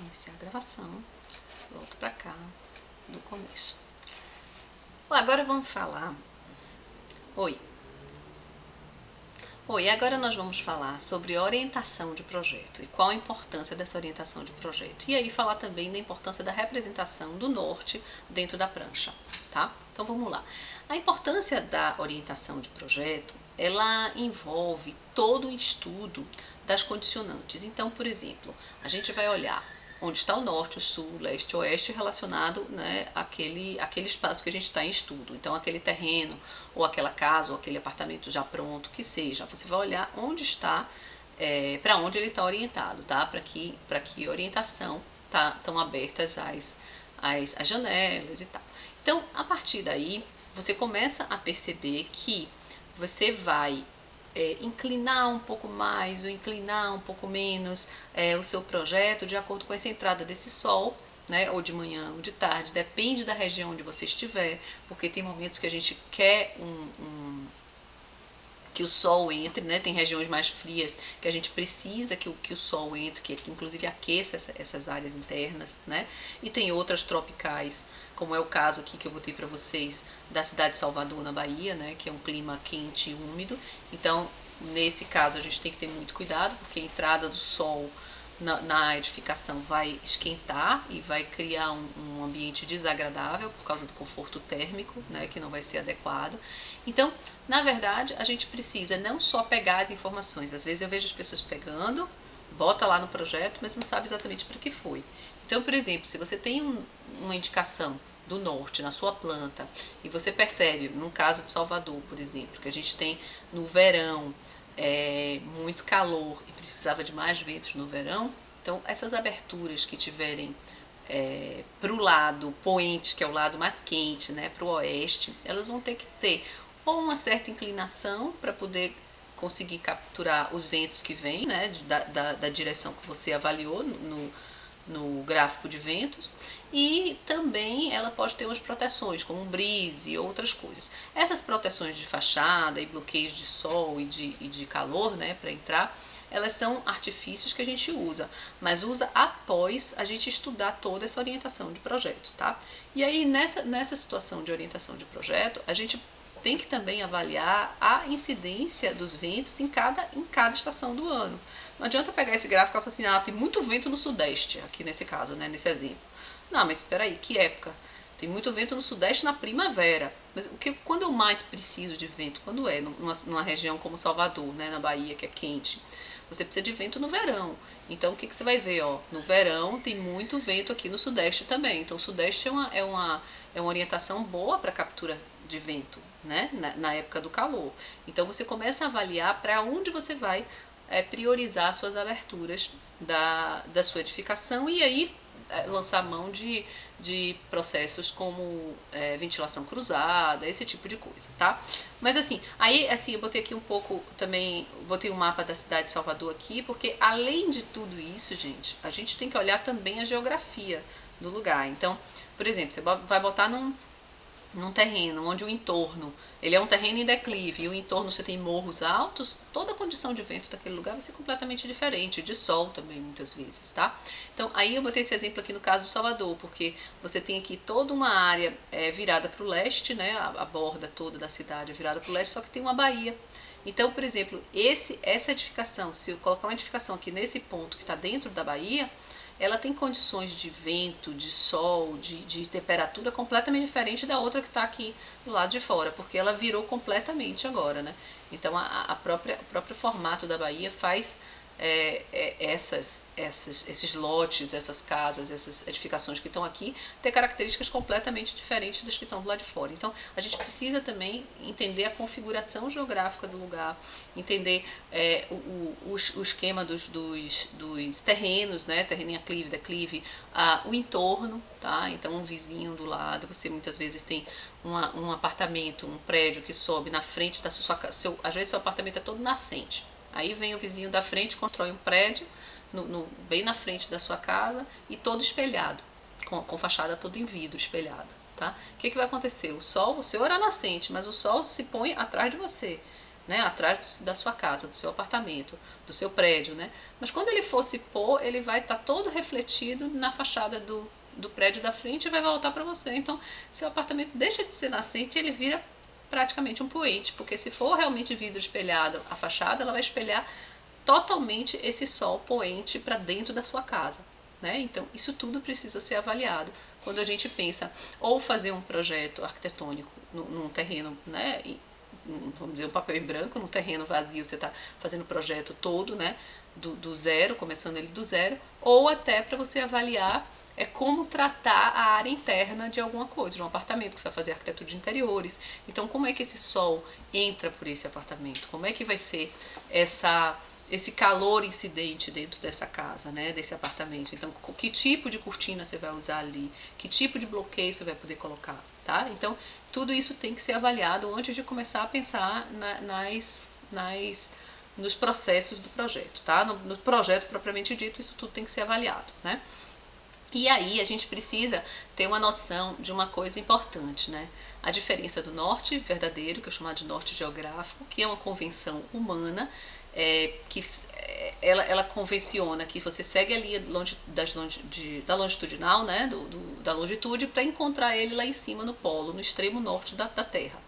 iniciar a gravação. Volto pra cá, do começo. Bom, agora vamos falar... Oi, agora nós vamos falar sobre orientação de projeto e qual a importância dessa orientação de projeto. E aí falar também da importância da representação do norte dentro da prancha, tá? Então vamos lá. A importância da orientação de projeto, ela envolve todo o estudo das condicionantes. Então, por exemplo, a gente vai olhar onde está o norte, o sul, o leste, o oeste relacionado, né, àquele espaço que a gente está em estudo. Então, aquele terreno, ou aquela casa, ou aquele apartamento já pronto, que seja. Você vai olhar onde está, para onde ele está orientado, tá? Para que orientação estão abertas as janelas e tal. Então, a partir daí, você começa a perceber que você vai inclinar um pouco mais ou inclinar um pouco menos o seu projeto de acordo com essa entrada desse sol, né, ou de manhã ou de tarde, depende da região onde você estiver, porque tem momentos que a gente quer que o sol entre, né? Tem regiões mais frias que a gente precisa que o sol entre, que inclusive aqueça essas áreas internas, né? E tem outras tropicais, como é o caso aqui que eu botei para vocês da cidade de Salvador, na Bahia, né? Que é um clima quente e úmido. Então, nesse caso, a gente tem que ter muito cuidado, porque a entrada do sol na edificação vai esquentar e vai criar um ambiente desagradável por causa do conforto térmico, né, que não vai ser adequado. Então, na verdade, a gente precisa não só pegar as informações. Às vezes eu vejo as pessoas pegando, bota lá no projeto, mas não sabe exatamente para que foi. Então, por exemplo, se você tem uma indicação do norte na sua planta e você percebe, no caso de Salvador, por exemplo, que a gente tem no verão muito calor e precisava de mais ventos no verão, então essas aberturas que tiverem para o lado poente, que é o lado mais quente, né, para o oeste, elas vão ter que ter ou uma certa inclinação para poder conseguir capturar os ventos que vêm, né, da direção que você avaliou no gráfico de ventos, e também ela pode ter umas proteções, como um brise e outras coisas. Essas proteções de fachada e bloqueios de sol e de calor, né, para entrar, elas são artifícios que a gente usa, mas usa após a gente estudar toda essa orientação de projeto, tá? E aí, nessa situação de orientação de projeto, a gente tem que também avaliar a incidência dos ventos em cada estação do ano. Não adianta pegar esse gráfico e falar assim, tem muito vento no sudeste, aqui nesse caso, né, nesse exemplo. Não, mas espera aí, que época? Tem muito vento no sudeste na primavera. Mas quando eu mais preciso de vento? Quando é numa região como Salvador, né, na Bahia, que é quente? Você precisa de vento no verão. Então, o que você vai ver? No verão tem muito vento aqui no sudeste também. Então, o sudeste é uma orientação boa para captura de vento, né, na época do calor. Então, você começa a avaliar para onde você vai priorizar suas aberturas da sua edificação e aí lançar mão de processos como ventilação cruzada, esse tipo de coisa, tá? Mas assim, eu botei aqui um pouco também, botei um mapa da cidade de Salvador aqui, porque além de tudo isso, gente, a gente tem que olhar também a geografia do lugar. Então, por exemplo, você vai botar num terreno onde o entorno, ele é um terreno em declive e o entorno você tem morros altos, toda a condição de vento daquele lugar vai ser completamente diferente, de sol também muitas vezes, tá? Então aí eu botei esse exemplo aqui no caso de Salvador, porque você tem aqui toda uma área virada para o leste, né, a borda toda da cidade é virada para o leste, só que tem uma baía. Então, por exemplo, essa edificação, se eu colocar uma edificação aqui nesse ponto que está dentro da baía, ela tem condições de vento, de sol, de temperatura completamente diferente da outra que está aqui do lado de fora, porque ela virou completamente agora, né? Então, o próprio formato da Bahia faz esses lotes, essas casas, essas edificações que estão aqui ter características completamente diferentes das que estão do lado de fora. Então, a gente precisa também entender a configuração geográfica do lugar, entender o esquema dos terrenos, né? Terreno em aclive, declive, o entorno, tá? Então, um vizinho do lado, você muitas vezes tem um apartamento, um prédio que sobe na frente da sua casa, às vezes seu apartamento é todo nascente. Aí vem o vizinho da frente, constrói um prédio bem na frente da sua casa e todo espelhado, com fachada todo em vidro espelhada, tá? O que vai acontecer? O seu era nascente, mas o sol se põe atrás de você. né, atrás da sua casa, do seu apartamento, do seu prédio, né? Mas quando ele for se pôr, ele vai estar todo refletido na fachada do prédio da frente e vai voltar para você. Então, seu apartamento deixa de ser nascente, ele vira praticamente um poente, porque se for realmente vidro espelhado, a fachada ela vai espelhar totalmente esse sol poente para dentro da sua casa, né? Então, isso tudo precisa ser avaliado quando a gente pensa ou fazer um projeto arquitetônico num terreno, né? Vamos dizer, um papel em branco, num terreno vazio, você está fazendo o projeto todo, né? Do zero, começando ele do zero, ou até para você avaliar como tratar a área interna de alguma coisa, de um apartamento, que você vai fazer arquitetura de interiores. Então, como é que esse sol entra por esse apartamento? Como é que vai ser esse calor incidente dentro dessa casa, né, desse apartamento? Então, que tipo de cortina você vai usar ali? Que tipo de bloqueio você vai poder colocar, tá? Então, tudo isso tem que ser avaliado antes de começar a pensar nos processos do projeto, tá? No projeto propriamente dito, isso tudo tem que ser avaliado, né? E aí a gente precisa ter uma noção de uma coisa importante, né? A diferença do norte verdadeiro, que eu chamo de norte geográfico, que é uma convenção humana, que ela convenciona que você segue a linha da longitudinal, né? Da longitude, para encontrar ele lá em cima no polo, no extremo norte da Terra.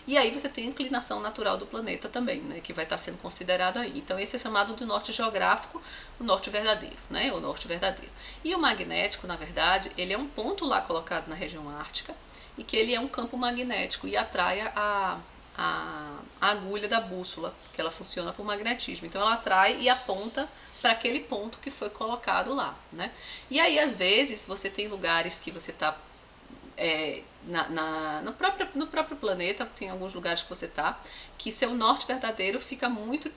E aí você tem a inclinação natural do planeta também, né, que vai estar sendo considerado aí. Então esse é chamado do norte geográfico, o norte verdadeiro, né, o norte verdadeiro. E o magnético, na verdade, ele é um ponto lá colocado na região ártica e que ele é um campo magnético e atrai a agulha da bússola, que ela funciona por magnetismo. Então ela atrai e aponta para aquele ponto que foi colocado lá, né. E aí às vezes você tem lugares que você está no próprio planeta, tem alguns lugares que você está, que seu norte verdadeiro fica muito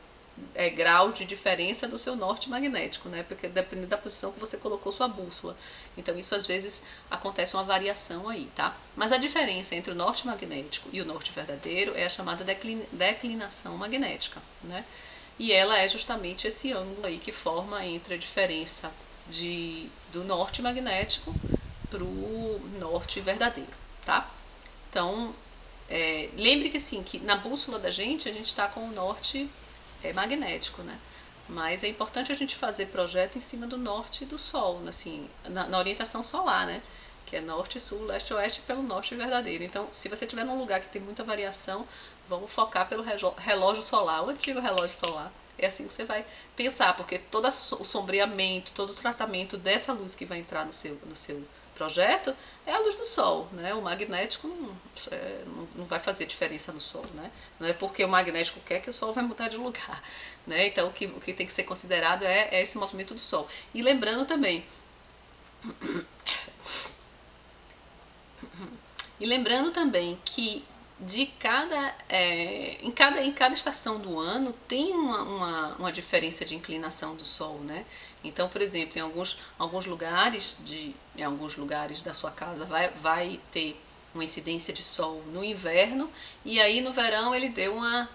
grau de diferença do seu norte magnético, né? Porque dependendo da posição que você colocou sua bússola. Então isso às vezes acontece uma variação aí, tá? Mas a diferença entre o norte magnético e o norte verdadeiro é a chamada declinação magnética, né? E ela é justamente esse ângulo aí que forma entre a diferença do norte magnético para o norte verdadeiro, tá? Então, lembre que assim, que na bússola da gente, a gente está com o norte magnético, né? Mas é importante a gente fazer projeto em cima do norte do sol, assim, na orientação solar, né? Que é norte, sul, leste, oeste, pelo norte verdadeiro. Então, se você estiver num lugar que tem muita variação, vamos focar pelo relógio solar, o antigo relógio solar. É assim que você vai pensar, porque todo o sombreamento, todo o tratamento dessa luz que vai entrar no seu projeto é a luz do sol, né? O magnético não vai fazer diferença no sol, né? Não é porque o magnético quer que o sol vai mudar de lugar, né? Então o que tem que ser considerado é esse movimento do sol. E lembrando também que em cada estação do ano tem uma diferença de inclinação do sol, né? Então, por exemplo, em alguns lugares da sua casa vai ter uma incidência de sol no inverno, e aí no verão ele deu uma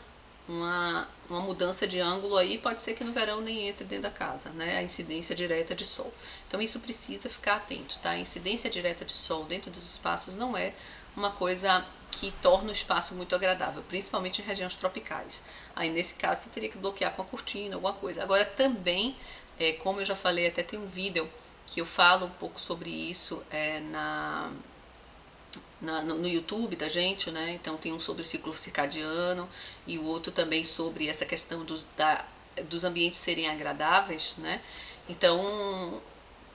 mudança de ângulo aí, pode ser que no verão nem entre dentro da casa, né? A incidência direta de sol. Então isso precisa ficar atento, tá? A incidência direta de sol dentro dos espaços não é uma coisa que torna o espaço muito agradável, principalmente em regiões tropicais. Aí nesse caso você teria que bloquear com a cortina, alguma coisa. Agora também, como eu já falei, até tem um vídeo que eu falo um pouco sobre isso no YouTube da gente, né? Então tem um sobre o ciclo circadiano e o outro também sobre essa questão dos ambientes serem agradáveis, né? Então,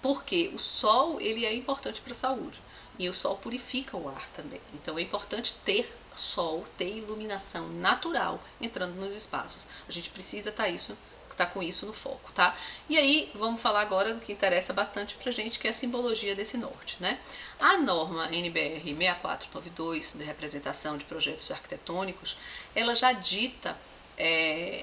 porque o sol ele é importante para a saúde e o sol purifica o ar também. Então é importante ter sol, ter iluminação natural entrando nos espaços. A gente precisa tá com isso no foco, tá? E aí, vamos falar agora do que interessa bastante pra gente, que é a simbologia desse norte, né? A norma NBR 6492, de representação de projetos arquitetônicos, ela já dita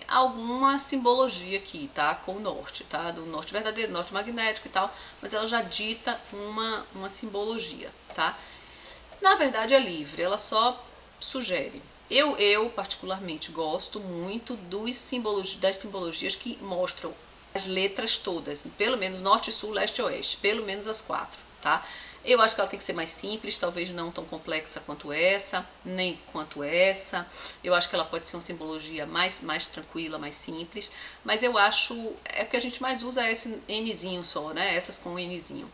alguma simbologia aqui, tá? Com o norte, tá? Do norte verdadeiro, norte magnético e tal, mas ela já dita uma simbologia, tá? Na verdade é livre, ela só sugere. Eu particularmente gosto muito das simbologias que mostram as letras todas, pelo menos norte, sul, leste e oeste, pelo menos as 4, tá? Eu acho que ela tem que ser mais simples, talvez não tão complexa quanto essa, nem quanto essa. Eu acho que ela pode ser uma simbologia mais tranquila, mais simples, mas eu acho, é que a gente mais usa esse Nzinho só, né? Essas com Nzinho.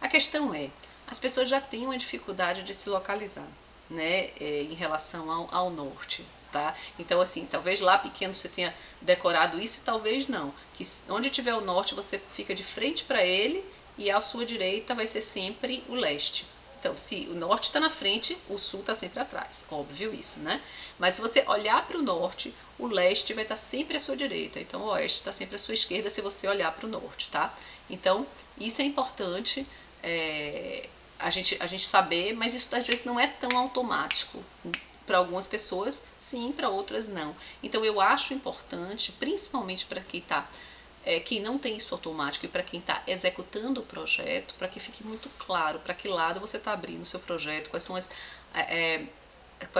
A questão é, as pessoas já têm uma dificuldade de se localizar, né? Em relação ao norte. Tá? Então, assim, talvez lá pequeno você tenha decorado isso e talvez não. Que onde tiver o norte você fica de frente para ele e à sua direita vai ser sempre o leste. Então, se o norte está na frente, o sul está sempre atrás. Óbvio isso, né? Mas se você olhar para o norte, o leste vai estar sempre à sua direita. Então, o oeste está sempre à sua esquerda se você olhar para o norte, tá? Então, isso é importante a gente saber, mas isso às vezes não é tão automático. Para algumas pessoas, sim, para outras não. Então eu acho importante, principalmente para quem não tem isso automático e para quem está executando o projeto, para que fique muito claro para que lado você está abrindo o seu projeto, quais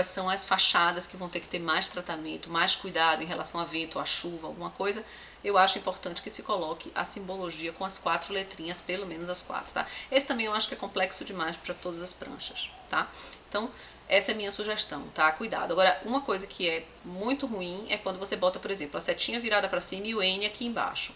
são as fachadas que vão ter que ter mais tratamento, mais cuidado em relação a vento, a chuva, alguma coisa. Eu acho importante que se coloque a simbologia com as 4 letrinhas, pelo menos as 4, tá? Esse também eu acho que é complexo demais para todas as pranchas, tá? Então, essa é a minha sugestão, tá? Cuidado. Agora, uma coisa que é muito ruim é quando você bota, por exemplo, a setinha virada para cima e o N aqui embaixo.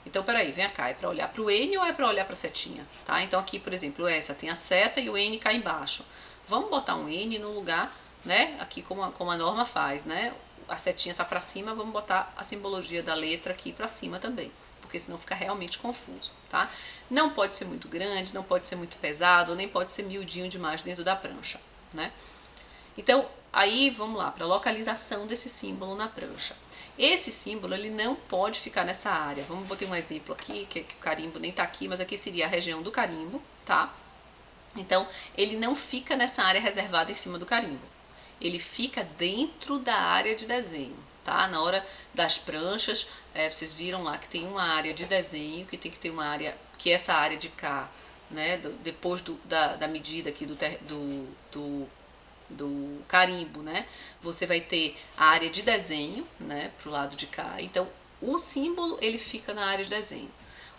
Então, peraí, vem cá, é para olhar para o N ou é para olhar para a setinha, tá? Então aqui, por exemplo, essa tem a seta e o N cá embaixo. Vamos botar um N no lugar, né? Aqui como a norma faz, né? A setinha tá para cima, vamos botar a simbologia da letra aqui para cima também, porque senão fica realmente confuso, tá? Não pode ser muito grande, não pode ser muito pesado, nem pode ser miudinho demais dentro da prancha, né? Então, aí vamos lá, para a localização desse símbolo na prancha. Esse símbolo, ele não pode ficar nessa área. Vamos botar um exemplo aqui, que o carimbo nem tá aqui, mas aqui seria a região do carimbo, tá? Então, ele não fica nessa área reservada em cima do carimbo. Ele fica dentro da área de desenho, tá? Na hora das pranchas, vocês viram lá que tem uma área de desenho, que tem que ter uma área, que é essa área de cá, né? Depois da medida aqui do carimbo, né? Você vai ter a área de desenho, né? Pro lado de cá. Então, o símbolo, ele fica na área de desenho.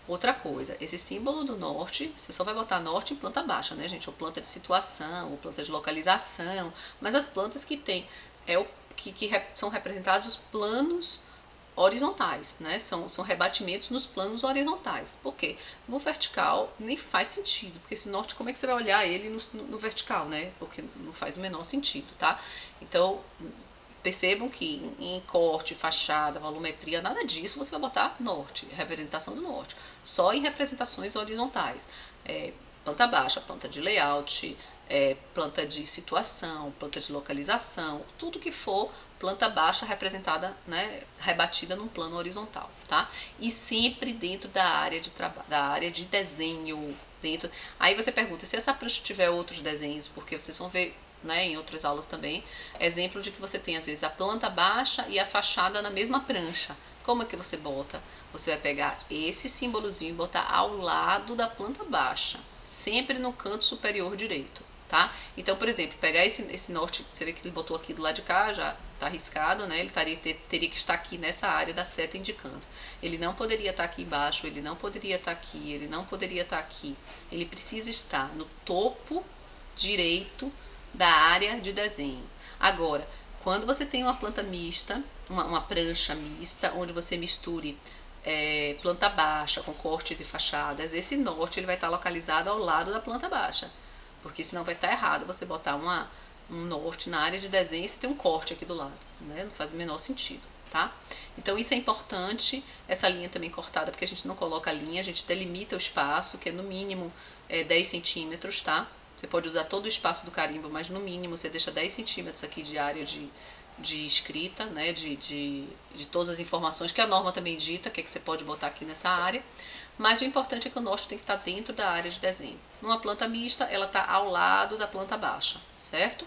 Outra coisa, esse símbolo do norte, você só vai botar norte em planta baixa, né, gente? Ou planta de situação, ou planta de localização. Mas as plantas que tem, são representados os planos horizontais, né? São rebatimentos nos planos horizontais. Por quê? No vertical nem faz sentido, porque esse norte, como é que você vai olhar ele no vertical, né? Porque não faz o menor sentido, tá? Então, percebam que em corte, fachada, volumetria, nada disso você vai botar norte, representação do norte. Só em representações horizontais. Planta baixa, planta de layout, planta de situação, planta de localização, tudo que for planta baixa representada, né, rebatida num plano horizontal, tá? E sempre dentro da área de desenho, dentro. Aí você pergunta, se essa prancha tiver outros desenhos, porque vocês vão ver, né, em outras aulas também, exemplo de que você tem às vezes a planta baixa e a fachada na mesma prancha. Como é que você bota? Você vai pegar esse símbolozinho e botar ao lado da planta baixa, sempre no canto superior direito, tá? Então, por exemplo, pegar esse norte, você vê que ele botou aqui do lado de cá, já tá riscado, né? Ele teria que estar aqui nessa área da seta indicando. Ele não poderia estar aqui embaixo, ele não poderia estar aqui, ele não poderia estar aqui. Ele precisa estar no topo direito da área de desenho. Agora, quando você tem uma planta mista, uma prancha mista, onde você misture planta baixa com cortes e fachadas, esse norte ele vai estar localizado ao lado da planta baixa, porque senão vai estar errado você botar um norte na área de desenho e você tem um corte aqui do lado, né? Não faz o menor sentido, tá? Então isso é importante, essa linha também cortada, porque a gente não coloca a linha, a gente delimita o espaço, que é no mínimo 10 centímetros, tá? Você pode usar todo o espaço do carimbo, mas no mínimo você deixa 10 centímetros aqui de área de escrita, né, de todas as informações que a norma também dita, que você pode botar aqui nessa área. Mas o importante é que o norte tem que estar dentro da área de desenho. Numa planta mista, ela está ao lado da planta baixa, certo?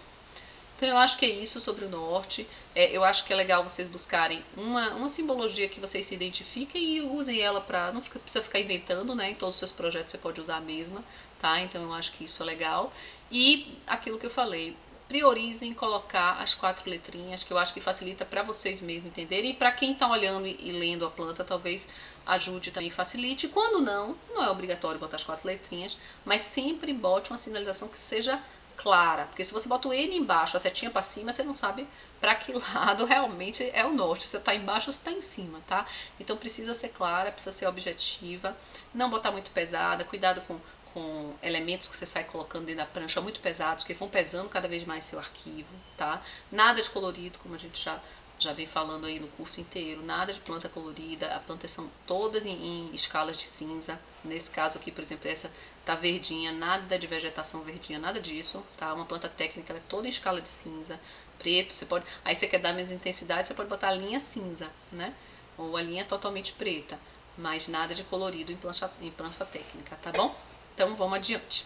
Então eu acho que é isso sobre o norte. Eu acho que é legal vocês buscarem uma simbologia que vocês se identifiquem e usem ela para não precisa ficar inventando, né? Em todos os seus projetos você pode usar a mesma, tá? Então eu acho que isso é legal. E aquilo que eu falei, priorizem colocar as 4 letrinhas, que eu acho que facilita para vocês mesmo entenderem. E para quem está olhando e lendo a planta, talvez ajude também, facilite. Quando não, não é obrigatório botar as 4 letrinhas, mas sempre bote uma sinalização que seja clara, porque se você bota o N embaixo, a setinha para cima, você não sabe para que lado realmente é o norte, se você está embaixo ou se está em cima, tá? Então precisa ser clara, precisa ser objetiva, não botar muito pesada, cuidado com elementos que você sai colocando dentro da prancha muito pesados, que vão pesando cada vez mais seu arquivo, tá? Nada de colorido, como a gente já vem falando aí no curso inteiro, nada de planta colorida, as plantas são todas em escalas de cinza. Nesse caso aqui, por exemplo, essa tá verdinha, nada de vegetação verdinha, nada disso, tá? Uma planta técnica, ela é toda em escala de cinza, preto, você pode, aí você quer dar menos intensidade, você pode botar a linha cinza, né? Ou a linha totalmente preta, mas nada de colorido em plancha técnica, tá bom? Então vamos adiante.